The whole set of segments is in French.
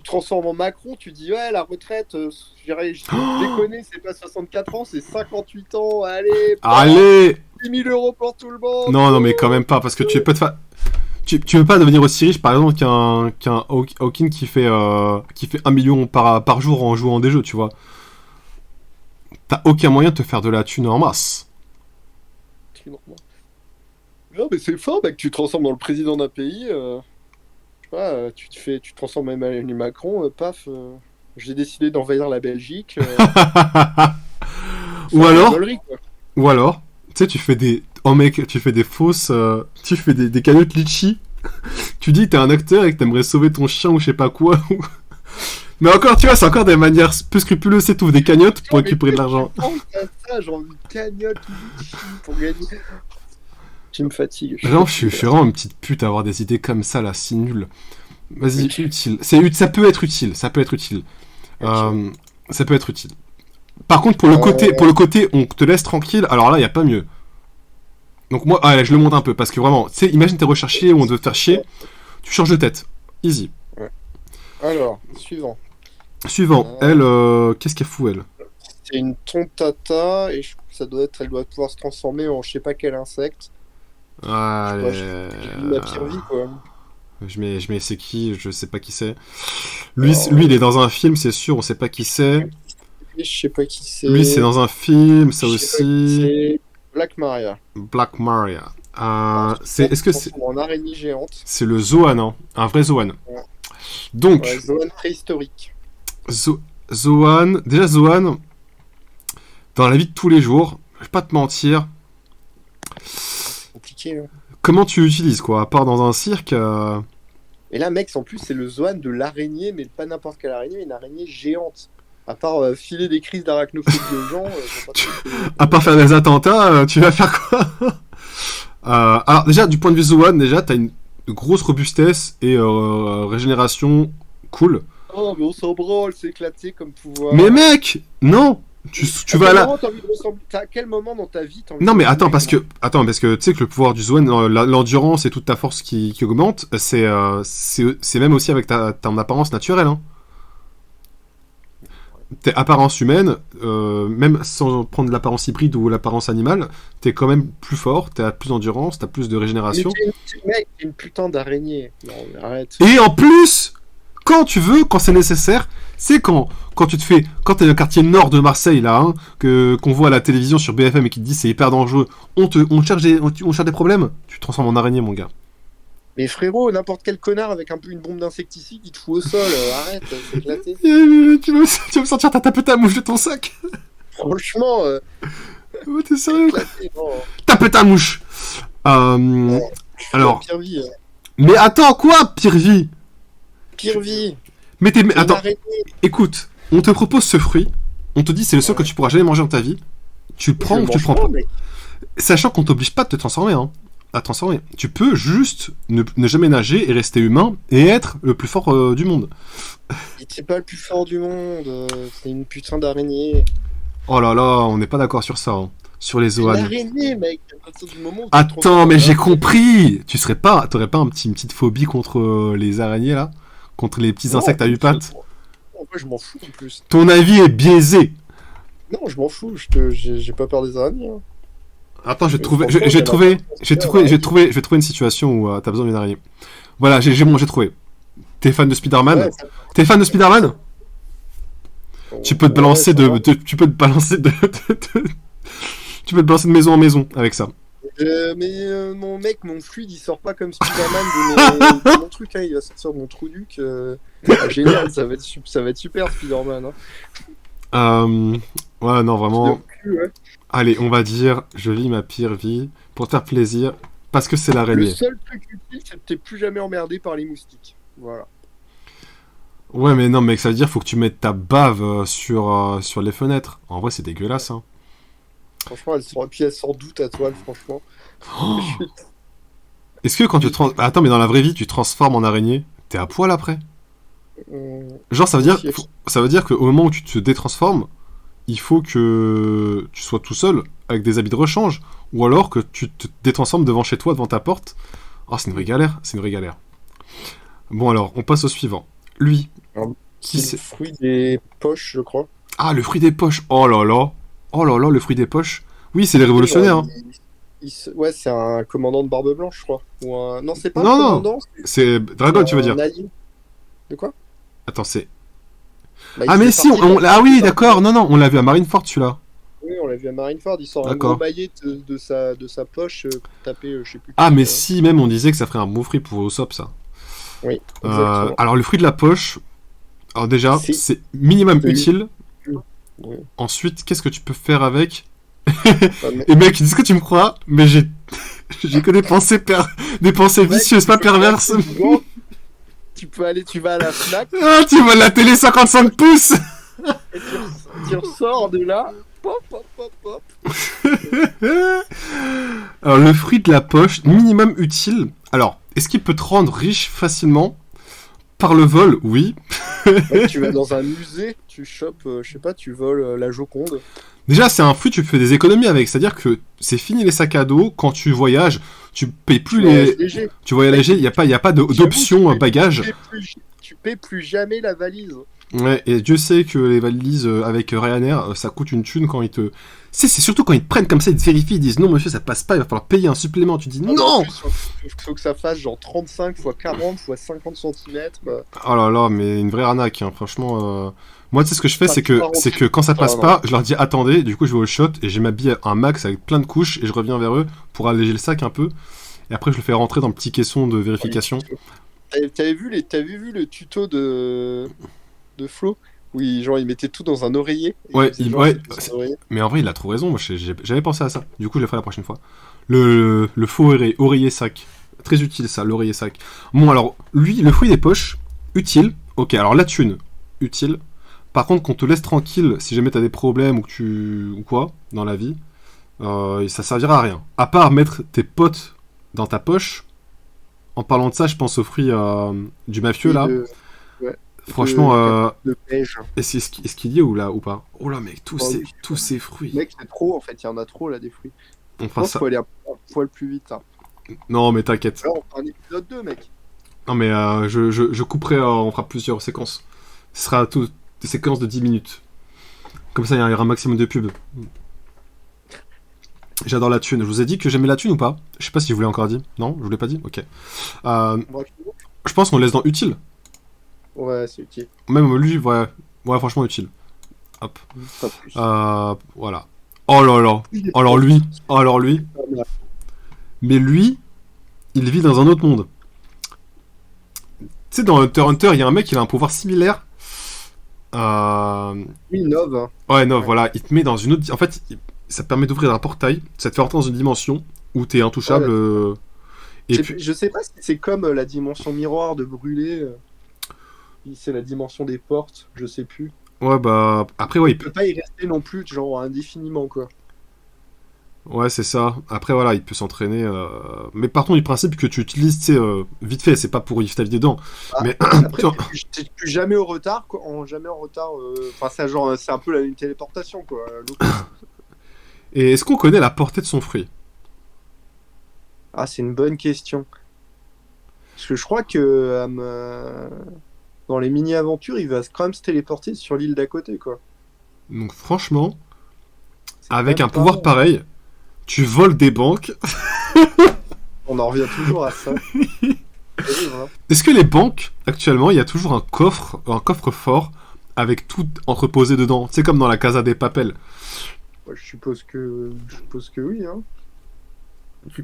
transformes en Macron, tu dis ouais, la retraite, je déconne, c'est pas 64 ans, c'est 58 ans, allez, Allez! 10 000 euros pour tout le monde. Non, non, mais quand même pas, parce que tu peux te faire. Tu veux pas devenir aussi riche, par exemple, qu'un Hawking qui fait 1 million par jour en jouant des jeux, tu vois. T'as aucun moyen de te faire de la thune en masse. Non, mais c'est fort, mec, tu te transformes dans le président d'un pays. Je sais pas, tu te transformes en Emmanuel Macron, paf, j'ai décidé d'envahir la Belgique. Ou Enfin, alors, gaulerie, quoi. ou alors, tu sais, tu fais des. Oh mec, tu fais des fausses. Tu fais des cagnottes litchi. Tu dis que t'es un acteur et que t'aimerais sauver ton chien ou je sais pas quoi. Mais encore, tu vois, c'est encore des manières peu scrupuleuses, c'est tout, des cagnottes pour récupérer de l'argent. Ça, genre une cagnotte litchi pour gagner. Tu me fatigues. Genre, je suis vraiment une petite pute à avoir des idées comme ça, là, si nul. Vas-y, utile. Ça peut être utile, ça peut être utile. Ça peut être utile. Par contre, pour le côté, on te laisse tranquille, alors là, y a pas mieux. Donc moi, allez, je le monte un peu, parce que vraiment, tu sais, imagine t'es recherché ou on veut te faire chier, tu changes de tête. Easy. Ouais. Alors, suivant. Suivant, elle, qu'est-ce qu'elle fout, elle? C'est une tontata, et elle doit pouvoir se transformer en je sais pas quel insecte. Allez. J'ai la pire vie, quoi. Je mets c'est qui, je sais pas qui c'est. Lui, il est dans un film, c'est sûr, on sait pas qui c'est. Je sais pas qui c'est. Lui, c'est dans un film, ça aussi. C'est Black Maria. Black Maria. Est-ce que c'est. En araignée géante. C'est le Zoan, hein, un vrai Zoan. Ouais. Donc. Ouais, Zoan préhistorique. Zoan. Déjà, Zoan, dans la vie de tous les jours, je vais pas te mentir. Compliqué, hein. Comment tu l'utilises, quoi? À part dans un cirque. Et là, mec, en plus, c'est le Zoan de l'araignée, mais pas n'importe quelle araignée, une araignée géante. À part filer des crises d'arachnophobie aux gens. À part faire des attentats, tu vas faire quoi? Alors, déjà, du point de vue Zoan, déjà, t'as une grosse robustesse et régénération cool. Oh, mais on s'en branle, c'est éclaté comme pouvoir. Mais mec, non! Tu vas là. À quel moment dans ta vie t'as envie Non, mais attends, parce que tu sais que le pouvoir du Zoan, l'endurance et toute ta force qui augmente, c'est même aussi avec ton apparence naturelle, hein. T'es apparence humaine, même sans prendre l'apparence hybride ou l'apparence animale, t'es quand même plus fort, t'as plus d'endurance, t'as plus de régénération. Mec, t'es une putain d'araignée. Non, mais arrête. Et en plus, quand tu veux, quand c'est nécessaire, c'est quand tu te fais, quand t'es dans le quartier nord de Marseille là, hein, qu'on voit à la télévision sur BFM et qui te dit c'est hyper dangereux, on cherche des problèmes, tu te transformes en araignée, mon gars. Mais frérot, n'importe quel connard avec une bombe d'insecticide, il te fout au sol, arrête, c'est éclaté. Tu vas me sentir taper ta mouche de ton sac. Franchement, oh, t'es sérieux? Non. Tape ta mouche. Alors. Pire vie. Mais attends, quoi, pire vie? Pire vie. Mais attends, écoute, on te propose ce fruit, on te dit c'est le seul que tu pourras jamais manger dans ta vie. Tu le prends ou tu le prends pas? Sachant qu'on t'oblige pas de te transformer, hein. À transformer. Tu peux juste ne jamais nager et rester humain et être le plus fort du monde. C'est pas le plus fort du monde, c'est une putain d'araignée. Oh là là, on n'est pas d'accord sur ça, hein. Sur les Zoan. L'araignée, mec. À partir du moment où attends, mais j'ai compris. T'aurais pas une petite phobie contre les araignées là, contre les petits insectes à 8 pattes? En fait, je m'en fous en plus. Ton avis est biaisé. Non, je m'en fous. J'ai pas peur des araignées. Hein. Attends, je vais trouver une situation où t'as besoin d'une araignée. Voilà, j'ai trouvé. T'es fan de Spider-Man? Ouais, t'es fan de Spider-Man? Tu peux te balancer tu peux te balancer tu peux te balancer de maison en maison avec ça. Mon mec, mon fluide, il sort pas comme Spider-Man de mon truc, hein, il va sortir de mon trou duc. Génial, ça va être super Spider-Man. Hein. Ouais, non, vraiment. Ouais. Allez, on va dire, je vis ma pire vie pour te faire plaisir, parce que c'est l'araignée. Le seul truc utile, c'est que t'es plus jamais emmerdé par les moustiques. Voilà. Ouais, mais non, mec, ça veut dire faut que tu mettes ta bave sur les fenêtres. En vrai, c'est dégueulasse, hein. Franchement, elle sort d'où ta toile, franchement. Oh. Est-ce que quand tu attends, mais dans la vraie vie, tu te transformes en araignée, t'es à poil après? Genre, ça veut dire qu'au moment où tu te détransformes, il faut que tu sois tout seul avec des habits de rechange, ou alors que tu te détransformes devant chez toi, devant ta porte. Oh, c'est une vraie galère, Bon alors, on passe au suivant. Lui, Alors, Qui c'est le c'est? fruit des poches, je crois. Ah, le fruit des poches. Oh là là. Oh là là, le fruit des poches. Oui, c'est les Tu sais, genre, révolutionnaires, hein. ouais, c'est un commandant de Barbe Blanche, je crois. Ou un... Non, c'est pas un Non, non. commandant, C'est c'est Dragon, tu veux dire. un allié. De quoi? Attends, c'est. Bah, il Ah, mais fait si, partie de la ah oui, Barbe d'accord. Blanche. Non, non, on l'a vu à Marineford, celui-là. Oui, on l'a vu à Marineford, il sort un gros D'accord. maillet de sa poche pour taper je sais plus Ah, qui. mais si, même, on disait que ça ferait un bon fruit pour Usopp, ça. Oui, exactement. Alors, le fruit de la poche, alors déjà, C'est c'est minimum c'est une- utile. Ouais. Ensuite, qu'est-ce que tu peux faire avec? Ah, mais- Et mec, dis-ce que tu me crois, mais j'ai que des pensées, des pensées Mec, vicieuses, pas perverses. tu peux aller, tu vas à la Fnac Ah, tu vois la télé 55 pouces. et tu ressors de là. Pop, pop, pop, pop. Alors, le fruit de la poche, minimum utile. Alors, est-ce qu'il peut te rendre riche facilement? Par le vol, oui. Ouais, tu vas dans un musée, tu chopes, je sais pas, tu voles la Joconde. Déjà, c'est un fruit, tu fais des économies avec. C'est-à-dire que c'est fini les sacs à dos. Quand tu voyages, tu payes plus Tu voyages les. léger. Tu voyages léger, il n'y a pas J'avoue, d'option bagage. tu paies plus jamais la valise. Ouais, et Dieu sait que les valises avec Ryanair, ça coûte une thune quand ils te. C'est surtout quand ils te prennent comme ça, ils te vérifient, ils disent non, monsieur, ça passe pas, il va falloir payer un supplément. Tu dis Ah, mais en non! plus, faut que ça fasse genre 35 fois 40 fois 50 centimètres. Oh là là, mais une vraie arnaque, hein, franchement. Moi, tu sais, ce que je fais, Enfin, c'est que quand ça passe non. pas, je leur dis attendez, du coup, je vais au shot et j'ai m'habille un max avec plein de couches et je reviens vers eux pour alléger le sac un peu. Et après, je le fais rentrer dans le petit caisson de vérification. T'avais vu le tuto de Flo où genre, il mettait tout dans un oreiller et Ouais, il faisait genre, ouais, c'est plus un oreiller. mais en vrai, il a trop raison. Moi, j'avais pensé à ça. Du coup, je le ferai la prochaine fois. Le faux oreiller sac. Très utile, ça, l'oreiller sac. Bon, alors, lui, le fruit des poches, utile. Ok, alors la thune, utile. Par contre, qu'on te laisse tranquille si jamais t'as des problèmes ou quoi dans la vie, ça servira à rien. À part mettre tes potes dans ta poche. En parlant de ça, je pense au fruit du mafieux, Et là. ouais, Franchement, de beige. est-ce qu'il y est ou là ou pas? Oh là, mec, Oh, oui. tous ces fruits. Mec, c'est trop en fait, il y en a trop là des fruits. On Je fera pense ça. qu'il faut aller un poil plus vite. Hein. Non, mais t'inquiète. Alors, on fera un épisode 2, mec. Non, mais je couperai, on fera plusieurs séquences. Ce sera tout, des séquences de 10 minutes. Comme ça, il y aura un maximum de pubs. J'adore la thune. Je vous ai dit que j'aimais la thune ou pas? Je sais pas si je vous l'ai encore dit. Non, je vous l'ai pas dit. Ok. Bref, Je pense qu'on le laisse dans utile. ouais, c'est utile. Même lui, ouais, ouais, franchement utile. Hop. Pas plus. Voilà. Oh là là. Alors lui. Mais lui, il vit dans un autre monde. Tu sais, dans Hunter x Hunter, il y a un mec, il a un pouvoir similaire. Oui, Nov. Hein. Ouais, non, Ouais. voilà, il te met dans une autre. En fait, ça te permet d'ouvrir un portail, ça te fait rentrer dans une dimension où t'es intouchable. Ouais, Et puis, Je sais pas si c'est comme la dimension miroir de brûler. C'est la dimension des portes, je sais plus. ouais, bah. Après, ouais, Il peut pas y rester non plus, genre indéfiniment quoi. ouais, c'est ça. Après, voilà, il peut s'entraîner. Mais partons du principe que tu utilises, tu sais, vite fait, c'est pas pour vivre ta vie dedans. Ah, Mais. Après, t'es plus jamais au retard, quoi. Jamais en retard. Enfin, c'est genre, c'est un peu une téléportation quoi. Et est-ce qu'on connaît la portée de son fruit? Ah, c'est une bonne question. Parce que je crois que dans les mini-aventures, il va quand même se téléporter sur l'île d'à côté quoi. Donc, franchement, C'est avec quand un même pouvoir pas- pareil, tu voles des banques. On en revient toujours à ça. Terrible, hein. Est-ce que les banques, actuellement, il y a toujours un coffre fort avec tout entreposé dedans? C'est comme dans la Casa des Papel. Ouais, je suppose que oui. Hein.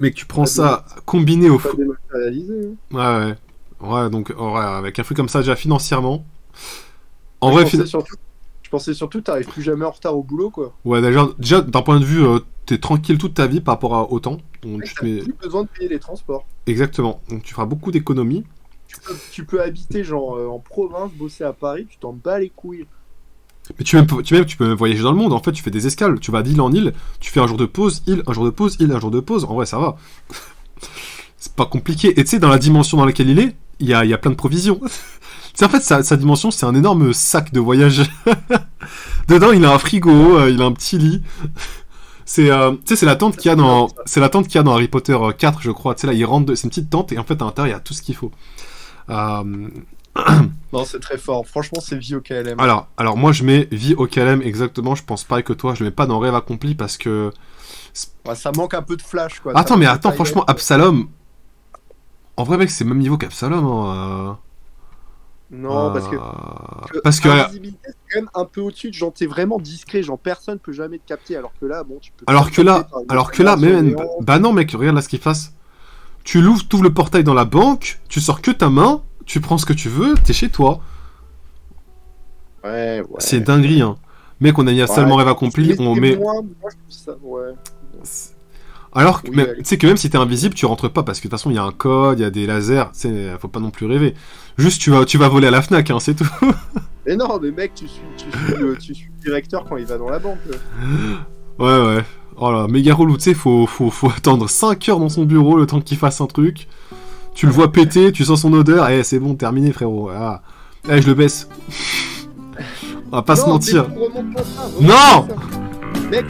Mais tu prends Pas ça combiné au Pas fruit. dématérialisé. Hein. Ouais, ouais. Ouais, donc, ouais, avec un fruit comme ça, déjà financièrement. En Je vrai, pensais je pensais surtout que t'arrives plus jamais en retard au boulot quoi. ouais, déjà d'un point de vue, t'es tranquille toute ta vie par rapport au temps. Donc, tu te T'as mets... plus besoin de payer les transports. Exactement. Donc, tu feras beaucoup d'économies. Tu peux habiter genre en province, bosser à Paris, tu t'en bats les couilles. Mais tu peux même voyager dans le monde. En fait, tu fais des escales. Tu vas d'île en île. Tu fais un jour de pause, île, un jour de pause, île, un jour de pause. En vrai, ça va. C'est pas compliqué. Et tu sais, dans la dimension dans laquelle il y a plein de provisions. C'est en fait, sa dimension, c'est un énorme sac de voyage. Dedans, il a un frigo, il a un petit lit. Tu sais, c'est la tente qu'il y a dans Harry Potter 4, je crois. Tu sais, là, il rentre, c'est une petite tente et en fait, à l'intérieur, il y a tout ce qu'il faut. Euh, Non, c'est très fort. Franchement, c'est vie au KLM. Alors moi je mets vie au KLM exactement, je pense pareil que toi, je le mets pas dans rêve accompli parce que... Ouais, ça manque un peu de flash, quoi. Attends, Ça mais manque de attends, paillettes. franchement, Absalom... En vrai mec, c'est le même niveau qu'Absalom, hein. Non, parce que Parce que... invisibilité, c'est quand même un peu au-dessus. Genre, t'es vraiment discret. Genre, personne peut jamais te capter. Alors que là, bon, tu peux. Alors te que là, capter par une alors que là, mais accélération man, géante. bah non mec, regarde là ce qu'il fasse. Tu l'ouvres, t'ouvres le portail dans la banque, tu sors que ta main, tu prends ce que tu veux, t'es chez toi. Ouais, ouais. C'est dinguerie, hein. Mec, on a mis Absalom en rêve accompli, Mais on c'est met... moins, moi, je trouve ça, ouais. Alors que, Oui, mais, allez. tu sais que même si t'es invisible, tu rentres pas, parce que de toute façon, il y a un code, il y a des lasers, tu sais, faut pas non plus rêver. Juste, tu vas voler à la Fnac, hein, c'est tout. Mais non, mais mec, tu suis le directeur quand il va dans la banque. Ouais. Oh là, méga relou, tu sais, faut attendre 5 heures dans son bureau, le temps qu'il fasse un truc. Tu le vois péter, tu sens son odeur, et c'est bon, terminé, frérot. Ah. Allez, je le baisse. On va pas se Non, mentir. mais remonte pas ça, Non remonte pas ça. Mec,